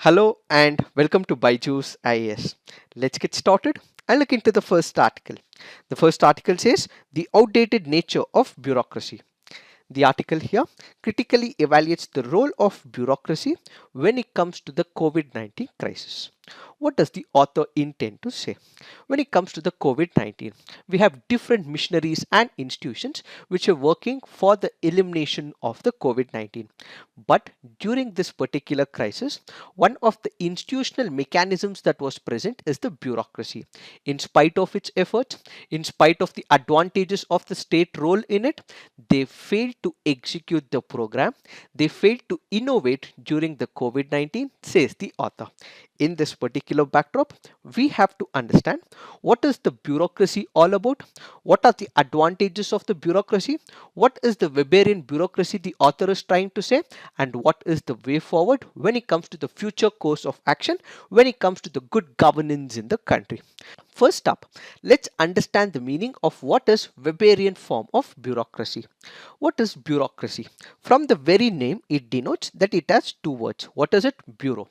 Hello and welcome to Byju's IAS. Let's get started and look into the first article. The first article says the outdated nature of bureaucracy. The article here critically evaluates the role of bureaucracy when it comes to the COVID-19 crisis. What does the author intend to say? When it comes to the COVID-19, we have different missionaries and institutions which are working for the elimination of the COVID-19. But during this particular crisis, one of the institutional mechanisms that was present is the bureaucracy. In spite of its efforts, in spite of the advantages of the state role in it, they failed to execute the program. They failed to innovate during the COVID-19, says the author. In this particular backdrop, we have to understand what is the bureaucracy all about, what are the advantages of the bureaucracy, what is the Weberian bureaucracy the author is trying to say, and what is the way forward when it comes to the future course of action, when it comes to the good governance in the country. First up, let's understand the meaning of what is Weberian form of bureaucracy. What is bureaucracy? From the very name, it denotes that it has two words. What is it? Bureau.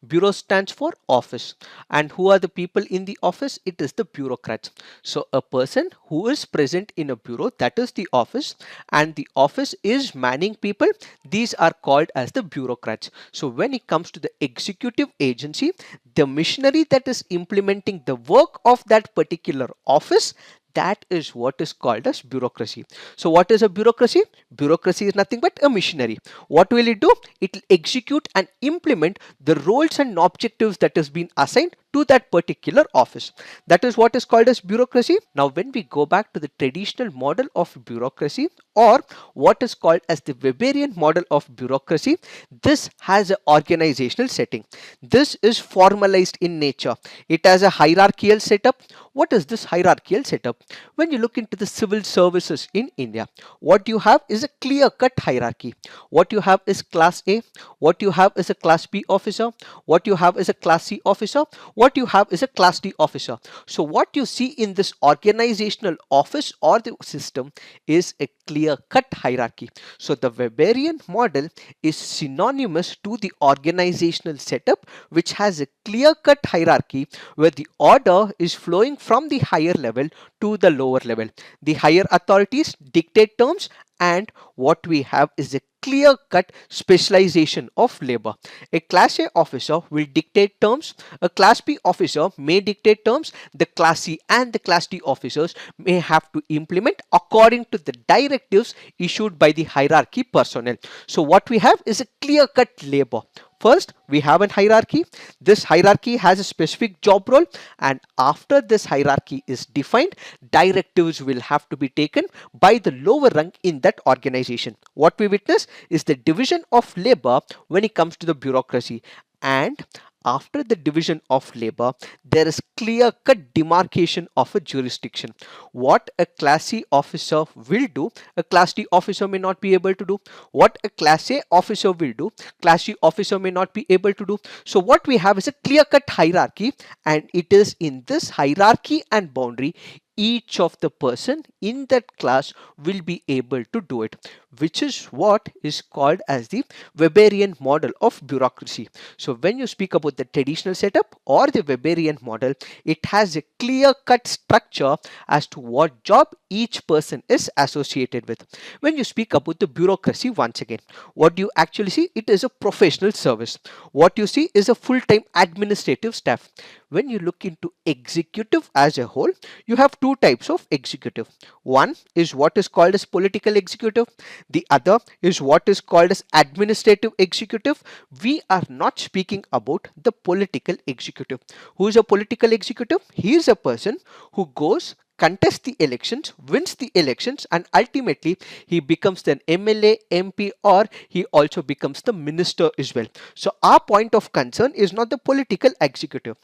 Bureau stands for office. And who are the people in the office? It is the bureaucrats. So a person who is present in a bureau, that is the office, and the office is manning people. These are called as the bureaucrats. So when it comes to the executive agency, the machinery that is implementing the work of that particular office, that is what is called as bureaucracy. So what is a bureaucracy? Bureaucracy is nothing but a machinery. What will it do? It will execute and implement the roles and objectives that has been assigned to that particular office. That is what is called as bureaucracy. Now when we go back to the traditional model of bureaucracy, or what is called as the Weberian model of bureaucracy, this has an organizational setting. This is formalized in nature. It has a hierarchical setup. What is this hierarchical setup? When you look into the civil services in India, what you have is a clear-cut hierarchy. What you have is class A, what you have is a class B officer, what you have is a class C officer, what you have is a class D officer. So what you see in this organizational office or the system is a clear-cut hierarchy. So the Weberian model is synonymous to the organizational setup which has a clear-cut hierarchy where the order is flowing from the higher level to the lower level. The higher authorities dictate terms, and what we have is a clear-cut specialization of labor. A class A officer will dictate terms, a class B officer may dictate terms, the class C and the class D officers may have to implement according to the directives issued by the hierarchy personnel. So what we have is a clear-cut labor. First, we have a hierarchy. This hierarchy has a specific job role, and after this hierarchy is defined, directives will have to be taken by the lower rank in that organization. What we witness is the division of labor when it comes to the bureaucracy, and after the division of labor, there is clear cut demarcation of a jurisdiction. What a class C officer will do, a class D officer may not be able to do. What a class A officer will do, class C officer may not be able to do. So what we have is a clear cut hierarchy, and it is in this hierarchy and boundary each of the person in that class will be able to do it, which is what is called as the Weberian model of bureaucracy. So when you speak about the traditional setup or the Weberian model, it has a clear cut structure as to what job each person is associated with. When you speak about the bureaucracy, once again, what you actually see, it is a professional service. What you see is a full-time administrative staff. When you look into executive as a whole, you have two types of executive. One is what is called as political executive. The other is what is called as administrative executive. We are not speaking about the political executive. Who is a political executive? He is a person who goes, contests the elections, wins the elections, and ultimately he becomes an MLA, MP, or he also becomes the minister as well. So our point of concern is not the political executive.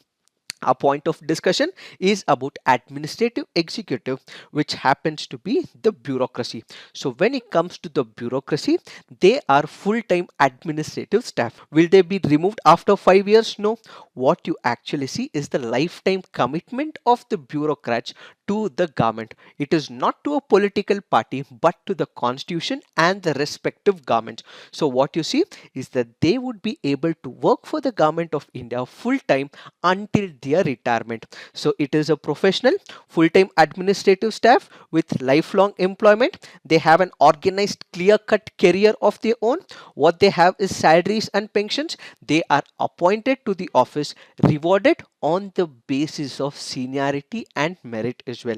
Our point of discussion is about administrative executive, which happens to be the bureaucracy. So when it comes to the bureaucracy, they are full-time administrative staff. Will they be removed after 5 years? No. What you actually see is the lifetime commitment of the bureaucrats to the government. It is not to a political party but to the constitution and the respective governments. So what you see is that they would be able to work for the government of India full time until their retirement. So it is a professional full-time administrative staff with lifelong employment. They have an organized clear-cut career of their own. What they have is salaries and pensions. They are appointed to the office, rewarded on the basis of seniority and merit as well.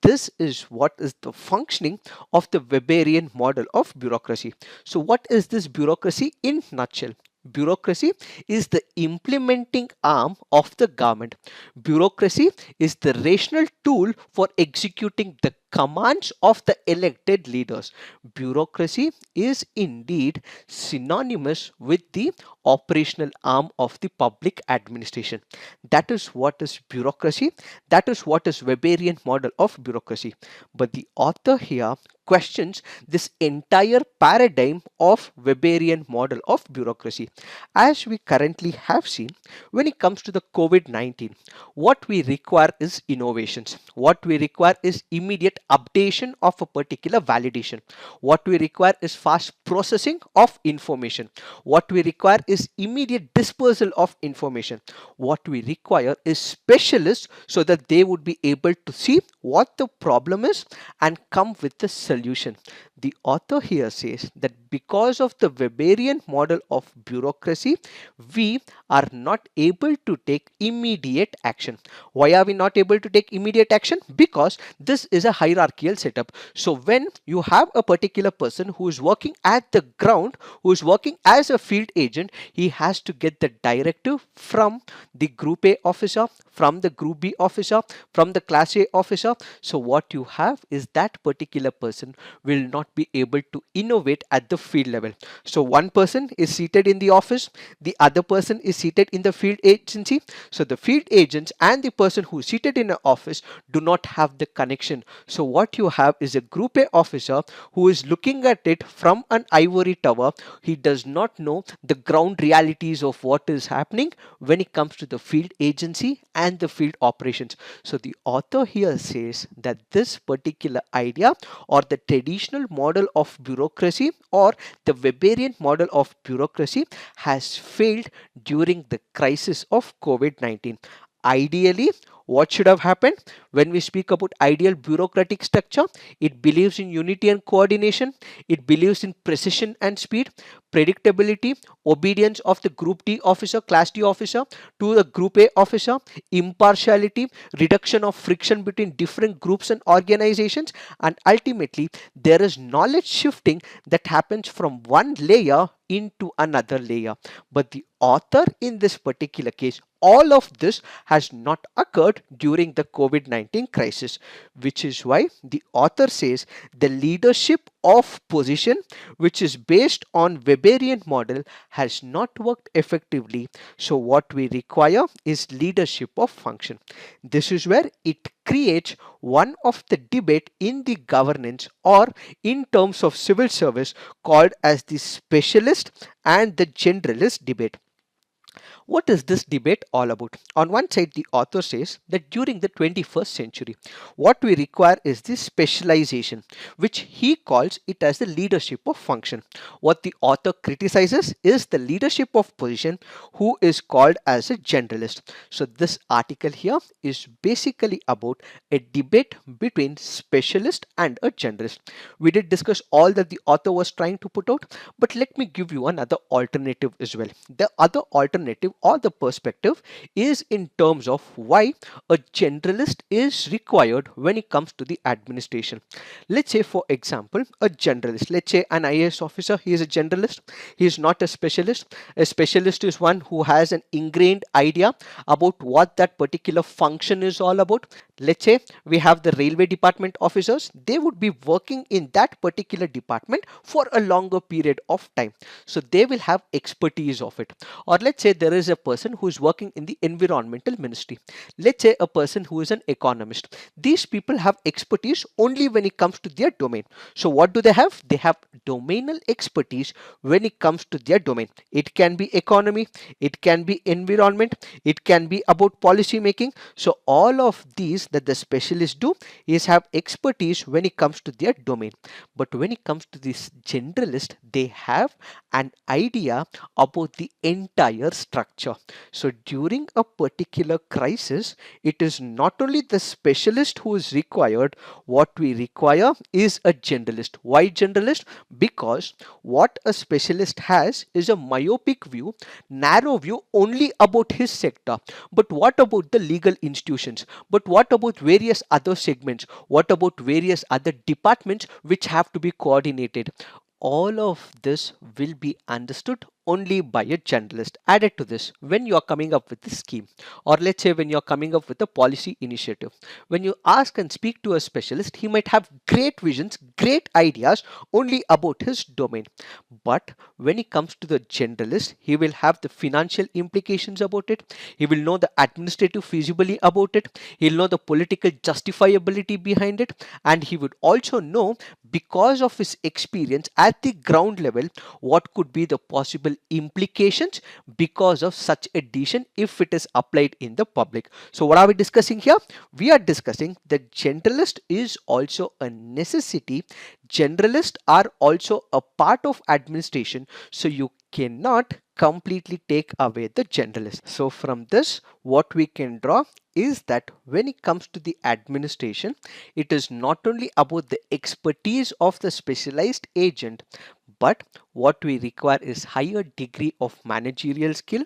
This is what is the functioning of the Weberian model of bureaucracy. So what is this bureaucracy in nutshell? Bureaucracy is the implementing arm of the government. Bureaucracy is the rational tool for executing the commands of the elected leaders. Bureaucracy is indeed synonymous with the operational arm of the public administration. That is what is bureaucracy. That is what is Weberian model of bureaucracy. But the author here questions this entire paradigm of Weberian model of bureaucracy. As we currently have seen, when it comes to the COVID-19, what we require is innovations. What we require is immediate updation of a particular validation. What we require is fast processing of information. What we require is immediate dispersal of information. What we require is specialists so that they would be able to see what the problem is and come with the solution. The author here says that because of the Weberian model of bureaucracy, we are not able to take immediate action. Why are we not able to take immediate action? Because this is a hierarchical setup. So when you have a particular person who is working at the ground, who is working as a field agent, he has to get the directive from the group A officer, from the group B officer, from the class A officer. So what you have is that particular person will not be able to innovate at the field level. So one person is seated in the office, the other person is seated in the field agency. So the field agents and the person who is seated in an office do not have the connection. So what you have is a group A officer who is looking at it from an ivory tower. He does not know the ground realities of what is happening when it comes to the field agency and the field operations. So the author here says that this particular idea or the traditional model of bureaucracy or the Weberian model of bureaucracy has failed during the crisis of COVID-19. Ideally, what should have happened? When we speak about ideal bureaucratic structure, it believes in unity and coordination, it believes in precision and speed, predictability, obedience of the group D officer, class D officer to the group A officer, impartiality, reduction of friction between different groups and organizations, and ultimately there is knowledge shifting that happens from one layer into another layer. But the author in this particular case, all of this has not occurred during the COVID-19 crisis, which is why the author says the leadership of position, which is based on Weberian model, has not worked effectively. So what we require is leadership of function. This is where it creates one of the debate in the governance or in terms of civil service called as the specialist and the generalist debate. What is this debate all about? On one side, the author says that during the 21st century, what we require is this specialization, which he calls it as the leadership of function. What the author criticizes is the leadership of position, who is called as a generalist. So this article here is basically about a debate between specialist and a generalist. We did discuss all that the author was trying to put out, but let me give you another alternative as well. The other alternative or the perspective is in terms of why a generalist is required when it comes to the administration. Let's say, for example, a generalist, let's say an IAS officer, he is a generalist, he is not a specialist. A specialist is one who has an ingrained idea about what that particular function is all about. Let's say we have the railway department officers, they would be working in that particular department for a longer period of time, so they will have expertise of it. Or let's say there is is a person who is working in the environmental ministry. Let's say a person who is an economist. These people have expertise only when it comes to their domain. So what do they have? They have domainal expertise when it comes to their domain. It can be economy, it can be environment, it can be about policy making. So all of these that the specialists do is have expertise when it comes to their domain. But when it comes to this generalist, they have an idea about the entire structure. So during a particular crisis, it is not only the specialist who is required. What we require is a generalist. Why generalist? Because what a specialist has is a myopic view, narrow view only about his sector. But what about the legal institutions? But what about various other segments? What about various other departments which have to be coordinated? All of this will be understood only by a generalist. Added to this, when you are coming up with a scheme, or let's say when you are coming up with a policy initiative, when you ask and speak to a specialist, he might have great visions, great ideas only about his domain. But when it comes to the generalist, he will have the financial implications about it, he will know the administrative feasibility about it, he'll know the political justifiability behind it, and he would also know, because of his experience at the ground level, what could be the possible implications because of such a decision if it is applied in the public. So what are we discussing here? We are discussing that generalist is also a necessity. Generalists are also a part of administration, so you cannot completely take away the generalist. So from this, what we can draw is that when it comes to the administration, it is not only about the expertise of the specialized agent, but what we require is higher degree of managerial skill,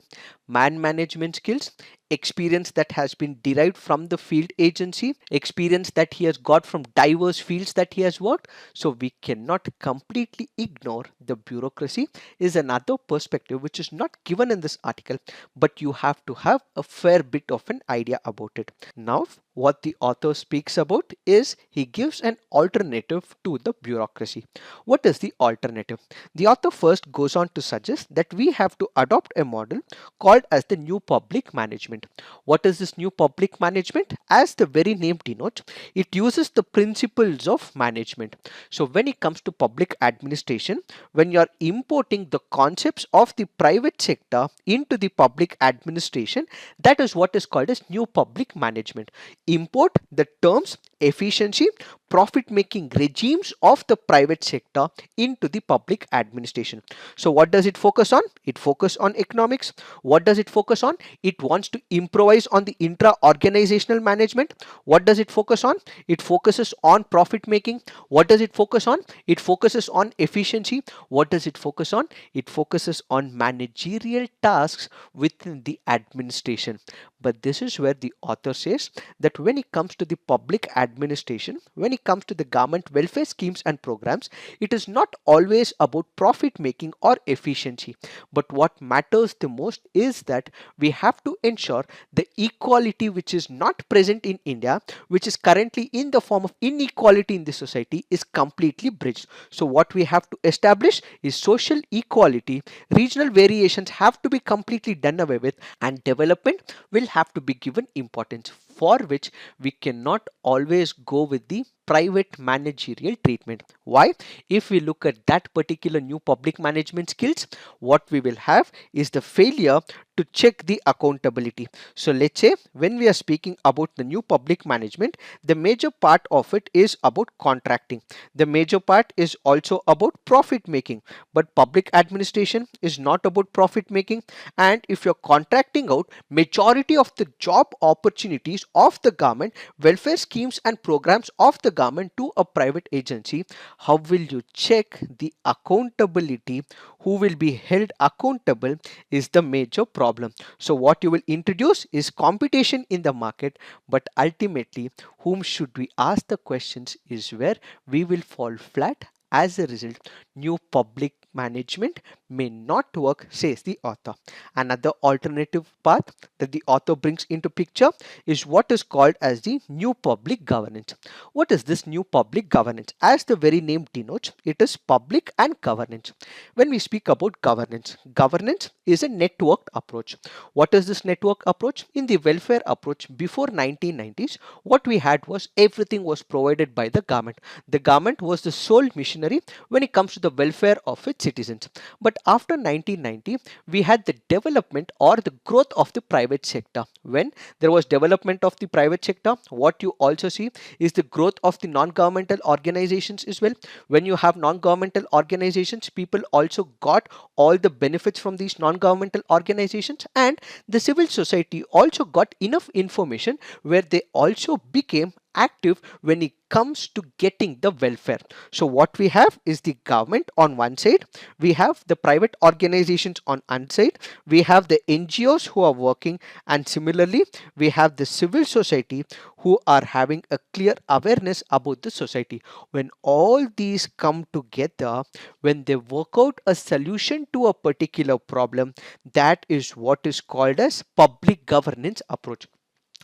man management skills, experience that has been derived from the field agency, experience that he has got from diverse fields that he has worked. So we cannot completely ignore the bureaucracy is another perspective which is not given in this article, but you have to have a fair bit of an idea about it. Now what the author speaks about is he gives an alternative to the bureaucracy. What is the alternative? The author first goes on to suggest that we have to adopt a model called as the new public management. What is this new public management? As the very name denotes, it uses the principles of management. So when it comes to public administration, when you are importing the concepts of the private sector into the public administration, that is what is called as new public management. Import the terms efficiency, profit making regimes of the private sector into the public administration. So what does it focus on? It focuses on economics. What does it focus on? It wants to improvise on the intra-organizational management. What does it focus on? It focuses on profit making. What does it focus on? It focuses on efficiency. What does it focus on? It focuses on managerial tasks within the administration. But this is where the author says that when it comes to the public administration, when it comes to the government welfare schemes and programs, it is not always about profit making or efficiency. But what matters the most is that we have to ensure the equality which is not present in India, which is currently in the form of inequality in the society, is completely bridged. So what we have to establish is social equality. Regional variations have to be completely done away with, and development will have to be given importance, for which we cannot always go with the private managerial treatment. Why? If we look at that particular new public management skills, what we will have is the failure to check the accountability. So let's say when we are speaking about the new public management, the major part of it is about contracting. The major part is also about profit making, but public administration is not about profit making. And if you're contracting out majority of the job opportunities of the government, welfare schemes and programs of the government to a private agency, how will you check the accountability? Who will be held accountable is the major problem. So what you will introduce is competition in the market, but ultimately whom should we ask the questions is where we will fall flat. As a result, new public management may not work, says the author. Another alternative path that the author brings into picture is what is called as the new public governance. What is this new public governance? As the very name denotes, it is public and governance. When we speak about governance, governance is a networked approach. What is this network approach? In the welfare approach before 1990s, what we had was everything was provided by the government. The government was the sole missionary when it comes to the welfare of its citizens. But after 1990, we had the development or the growth of the private sector. When there was development of the private sector, what you also see is the growth of the non-governmental organizations as well. When you have non-governmental organizations, people also got all the benefits from these non-governmental organizations, and the civil society also got enough information where they also became active when it comes to getting the welfare. So what we have is the government on one side, we have the private organizations on one side, we have the NGOs who are working, and similarly we have the civil society who are having a clear awareness about the society. When all these come together, when they work out a solution to a particular problem, that is what is called as public governance approach.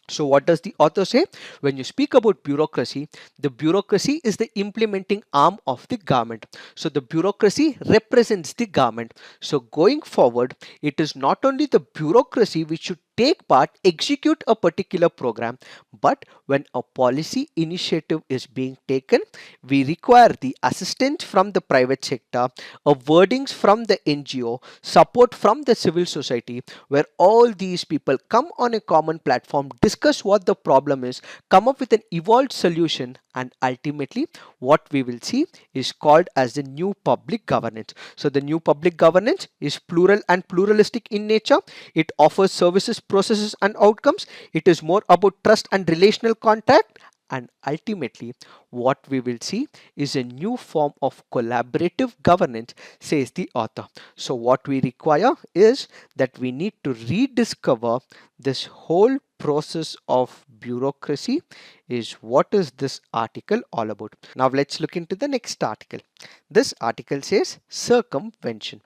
So what does the author say? When you speak about bureaucracy, the bureaucracy is the implementing arm of the government. So the bureaucracy represents the government. So going forward, it is not only the bureaucracy which should take part, execute a particular program, but when a policy initiative is being taken, we require the assistance from the private sector, a wordings from the NGO, support from the civil society, where all these people come on a common platform, discuss what the problem is, come up with an evolved solution, and ultimately what we will see is called as the new public governance. So the new public governance is plural and pluralistic in nature. It offers services, processes and outcomes. It is more about trust and relational contact, and ultimately what we will see is a new form of collaborative governance, says the author. So what we require is that we need to rediscover this whole process of bureaucracy. Is what is this article all about. Now let's look into the next article. This article says circumvention.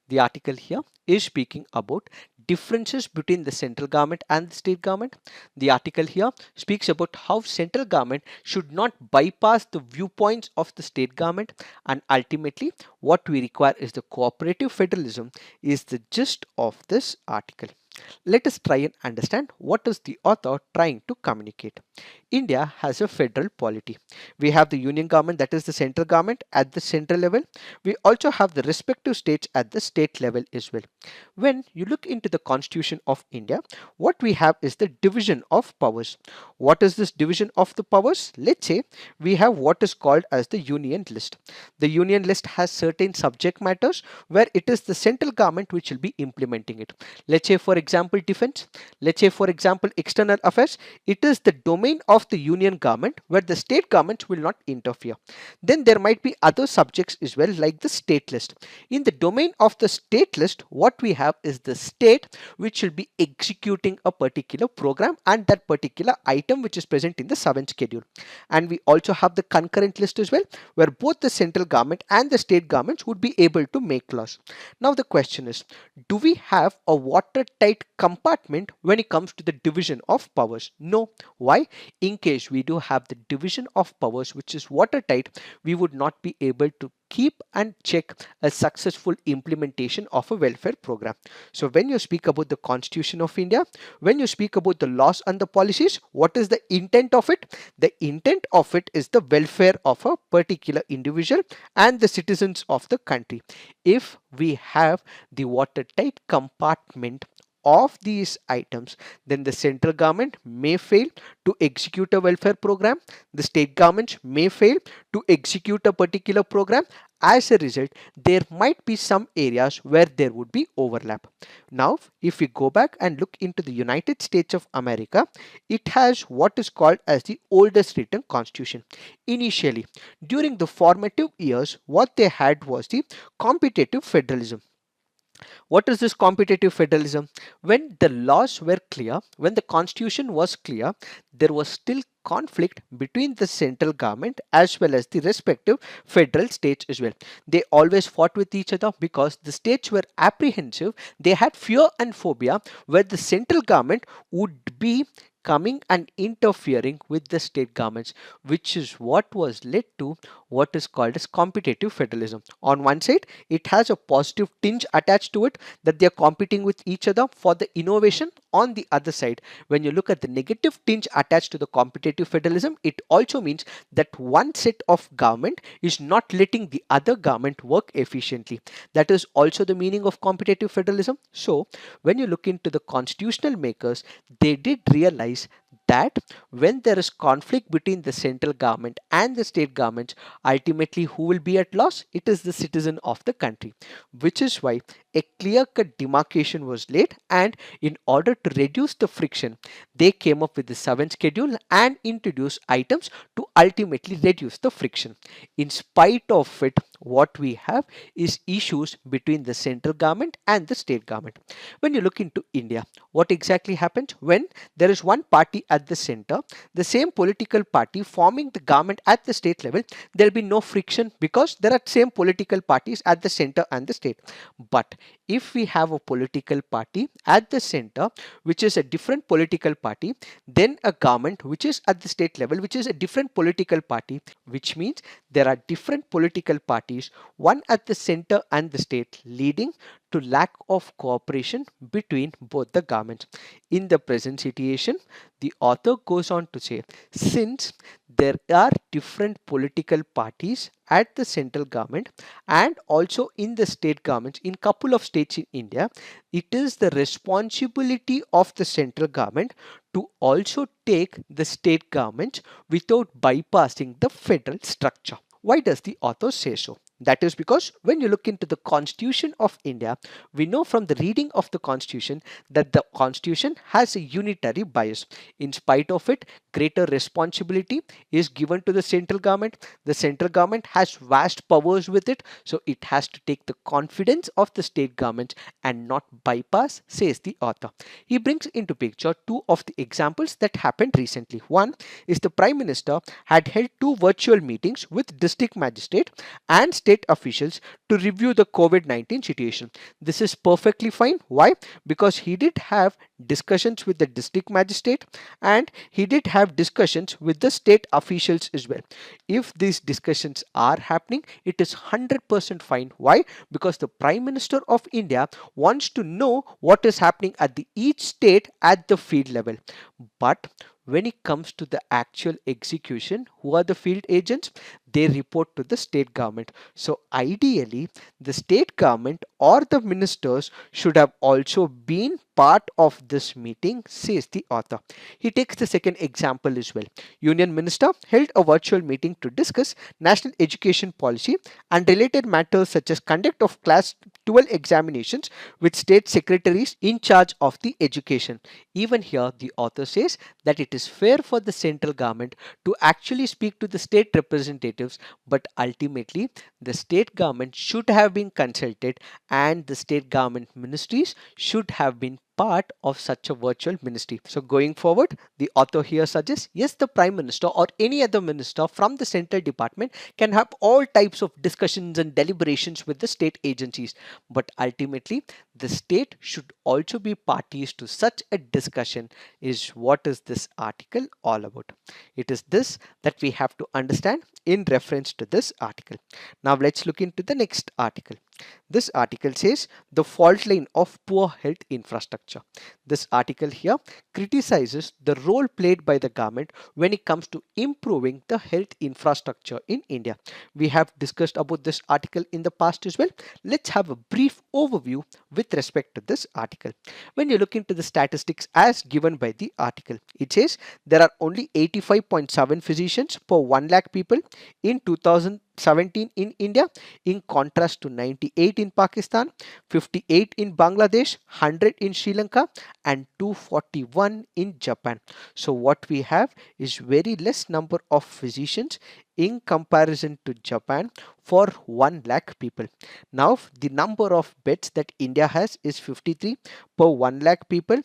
The article here is speaking about differences between the central government and the state government. The article here speaks about how central government should not bypass the viewpoints of the state government, and ultimately what we require is the cooperative federalism is the gist of this article. Let us try and understand what is the author trying to communicate. India has a federal polity. We have the union government, that is the central government at the central level. We also have the respective states at the state level as well. When you look into the Constitution of India, what we have is the division of powers. What is this division of the powers? Let's say we have what is called as the union list. The union list has certain subject matters where it is the central government which will be implementing it. Let's say for example defense, let's say for example external affairs. It is the domain of the union government where the state government will not interfere. Then there might be other subjects as well, like the state list. In the domain of the state list, what we have is the state which will be executing a particular program and that particular item which is present in the 7th schedule. And we also have the concurrent list as well, where both the central government and the state governments would be able to make laws. Now the question is, do we have a watertight compartment when it comes to the division of powers? No. Why? In case we do have the division of powers which is watertight, we would not be able to keep and check a successful implementation of a welfare program. So when you speak about the Constitution of India, when you speak about the laws and the policies, what is the intent of it? The intent of it is the welfare of a particular individual and the citizens of the country. If we have the watertight compartment of these items, then the central government may fail to execute a welfare program, the state government may fail to execute a particular program. As a result, there might be some areas where there would be overlap. Now if we go back and look into the United States of America, it has what is called as the oldest written constitution. Initially, during the formative years, what they had was the competitive federalism. What is this competitive federalism? When the laws were clear, when the constitution was clear, there was still conflict between the central government as well as the respective federal states as well. They always fought with each other because the states were apprehensive. They had fear and phobia where the central government would be coming and interfering with the state governments, which is what was led to what is called as competitive federalism. On one side, it has a positive tinge attached to it that they are competing with each other for the innovation. On the other side, when you look at the negative tinge attached to the competitive federalism, it also means that one set of government is not letting the other government work efficiently. That is also the meaning of competitive federalism. So when you look into the constitutional makers, they did realize that when there is conflict between the central government and the state governments, ultimately who will be at loss? It is the citizen of the country, which is why a clear-cut demarcation was laid, and in order to reduce the friction, they came up with the 7th schedule and introduced items to ultimately reduce the friction. In spite of it, what we have is issues between the central government and the state government. When you look into India, what exactly happens when there is one party at the center, the same political party forming the government at the state level? There will be no friction because there are same political parties at the center and the state. But if we have a political party at the center which is a different political party, then a government which is at the state level which is a different political party, which means there are different political parties, one at the center and the state, leading to lack of cooperation between both the governments. In the present situation, the author goes on to say, since there are different political parties at the central government and also in the state governments in couple of states in India, it is the responsibility of the central government to also take the state governments without bypassing the federal structure. Why does the author say so? That is because when you look into the Constitution of India, we know from the reading of the Constitution that the Constitution has a unitary bias. In spite of it, greater responsibility is given to the central government. The central government has vast powers with it, so it has to take the confidence of the state government and not bypass, says the author. He brings into picture two of the examples that happened recently. One is the Prime Minister had held two virtual meetings with district magistrate and state officials to review the COVID-19 situation. This is perfectly fine. Why? Because he did have discussions with the district magistrate and he did have discussions with the state officials as well. If these discussions are happening, it is 100% fine. Why? Because the Prime Minister of India wants to know what is happening at the each state at the field level. But when it comes to the actual execution, who are the field agents? They report to the state government. So ideally, the state government or the ministers should have also been part of this meeting, says the author. He takes the second example as well. Union Minister held a virtual meeting to discuss national education policy and related matters such as conduct of class 12 examinations with state secretaries in charge of the education. Even here, the author says that it is fair for the central government to actually speak to the state representatives, but ultimately the state government should have been consulted and the state government ministries should have been part of such a virtual ministry. So going forward, the author here suggests, yes, the Prime Minister or any other minister from the central department can have all types of discussions and deliberations with the state agencies, but ultimately the state should also be parties to such a discussion, is what is this article all about. It is this that we have to understand in reference to this article. Now let's look into the next article. This article says the fault line of poor health infrastructure. This article here criticizes the role played by the government when it comes to improving the health infrastructure in India. We have discussed about this article in the past as well. Let's have a brief overview with respect to this article. When you look into the statistics as given by the article, it says there are only 85.7 physicians per 1 lakh people in 2017 in India, in contrast to 98 in Pakistan, 58 in Bangladesh, 100 in Sri Lanka and 241 in Japan. So what we have is very less number of physicians in comparison to Japan for 1 lakh people. Now the number of beds that India has is 53 per 1 lakh people.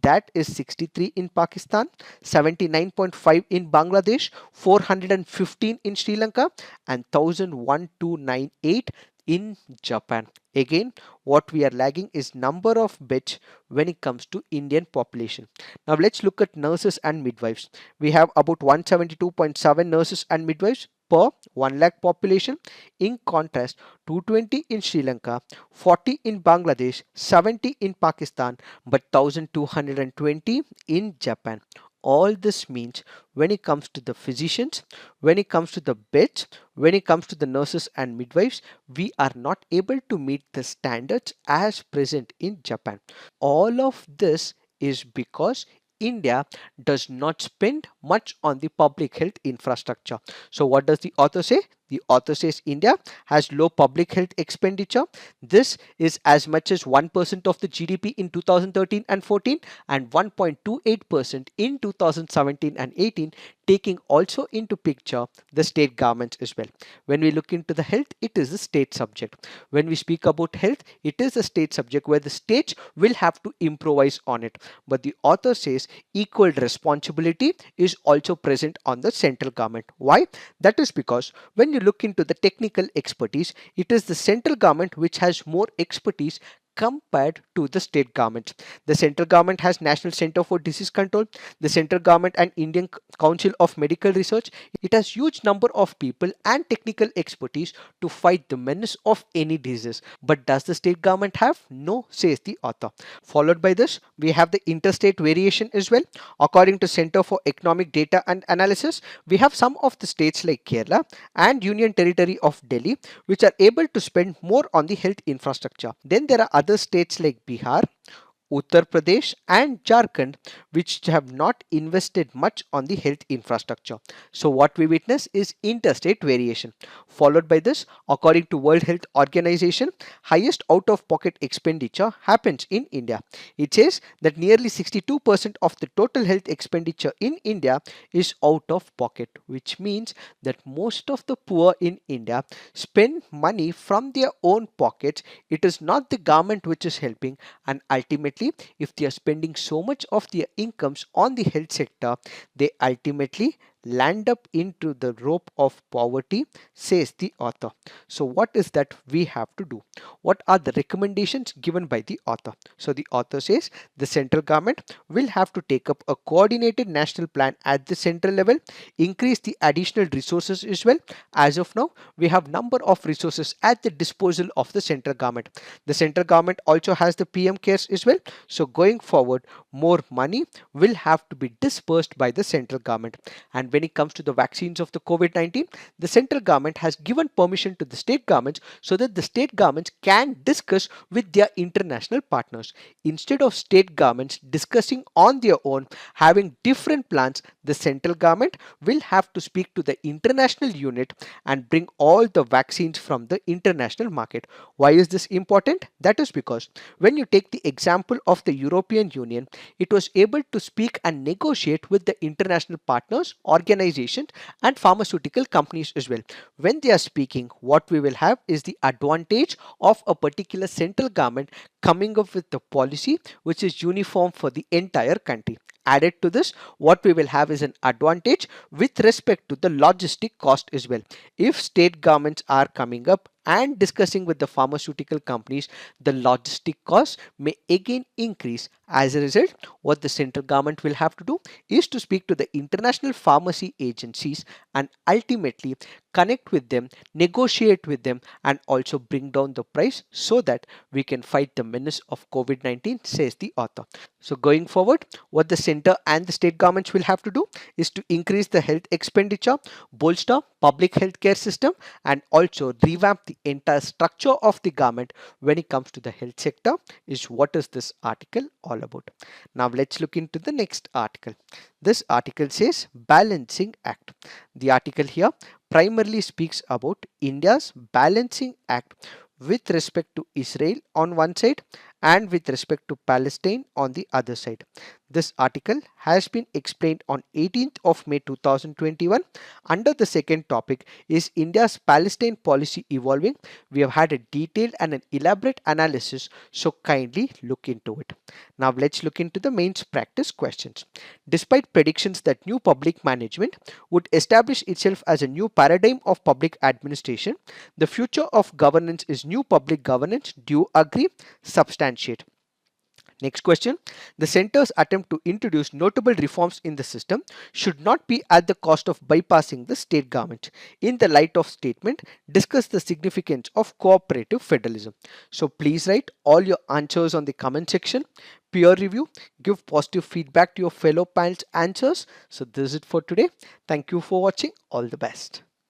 That is 63 in Pakistan, 79.5 in Bangladesh, 415 in Sri Lanka, and 1,1298 in Japan. Again, what we are lagging is number of beds when it comes to Indian population. Now let's look at nurses and midwives. We have about 172.7 nurses and midwives per 1 lakh population. In contrast, 220 in Sri Lanka, 40 in Bangladesh, 70 in Pakistan, but 1,220 in Japan. All this means when it comes to the physicians, when it comes to the beds, when it comes to the nurses and midwives, we are not able to meet the standards as present in Japan. All of this is because India does not spend much on the public health infrastructure. So what does the author say? The author says India has low public health expenditure. This is as much as 1% of the GDP in 2013 and 14 and 1.28% in 2017 and 18, taking also into picture the state governments as well. When we look into the health, it is a state subject. When we speak about health, it is a state subject where the states will have to improvise on it. But the author says equal responsibility is also present on the central government. Why? That is because when you look into the technical expertise, it is the central government which has more expertise compared to the state governments. The central government has National Center for Disease Control, the central government and Indian Council of Medical Research. It has huge number of people and technical expertise to fight the menace of any disease. But does the state government have? No, says the author. Followed by this, we have the interstate variation as well. According to Center for Economic Data and Analysis, we have some of the states like Kerala and Union Territory of Delhi which are able to spend more on the health infrastructure. Then there are other states like Bihar, Uttar Pradesh and Jharkhand which have not invested much on the health infrastructure. So what we witness is interstate variation. Followed by this, according to World Health Organization, highest out-of-pocket expenditure happens in India. It says that nearly 62% of the total health expenditure in India is out of pocket, which means that most of the poor in India spend money from their own pockets. It is not the government which is helping, and ultimately if they are spending so much of their incomes on the health sector, they ultimately land up into the rope of poverty, says the author. So what is that we have to do? What are the recommendations given by the author? So the author says the central government will have to take up a coordinated national plan at the central level, increase the additional resources as well. As of now, we have number of resources at the disposal of the central government. The central government also has the PM cares as well. So going forward, more money will have to be dispersed by the central government. And when it comes to the vaccines of the COVID-19, the central government has given permission to the state governments so that the state governments can discuss with their international partners. Instead of state governments discussing on their own, having different plans, the central government will have to speak to the international unit and bring all the vaccines from the international market. Why is this important? That is because when you take the example of the European Union, it was able to speak and negotiate with the international partners, organizations and pharmaceutical companies as well. When they are speaking, what we will have is the advantage of a particular central government coming up with the policy which is uniform for the entire country. Added to this, what we will have is an advantage with respect to the logistic cost as well. If state governments are coming up and discussing with the pharmaceutical companies, the logistic costs may again increase. As a result, what the central government will have to do is to speak to the international pharmacy agencies and ultimately connect with them, negotiate with them and also bring down the price so that we can fight the menace of COVID-19, says the author. So going forward, what the center and the state governments will have to do is to increase the health expenditure, bolster public healthcare system and also revamp the entire structure of the government when it comes to the health sector, is what is this article all about. Now let's look into the next article. This article says Balancing Act. The article here primarily speaks about India's balancing act with respect to Israel on one side and with respect to Palestine on the other side. This article has been explained on 18th of May 2021 under the second topic is India's Palestine policy evolving. We have had a detailed and an elaborate analysis, so kindly look into it. Now let's look into the mains practice questions. Despite predictions that new public management would establish itself as a new paradigm of public administration, the future of governance is new public governance. Do you agree? Substantiate. Next question. The center's attempt to introduce notable reforms in the system should not be at the cost of bypassing the state government. In the light of statement, discuss the significance of cooperative federalism. So please write all your answers on the comment section. Peer review, give positive feedback to your fellow panel's answers. So this is it for today. Thank you for watching. All the best.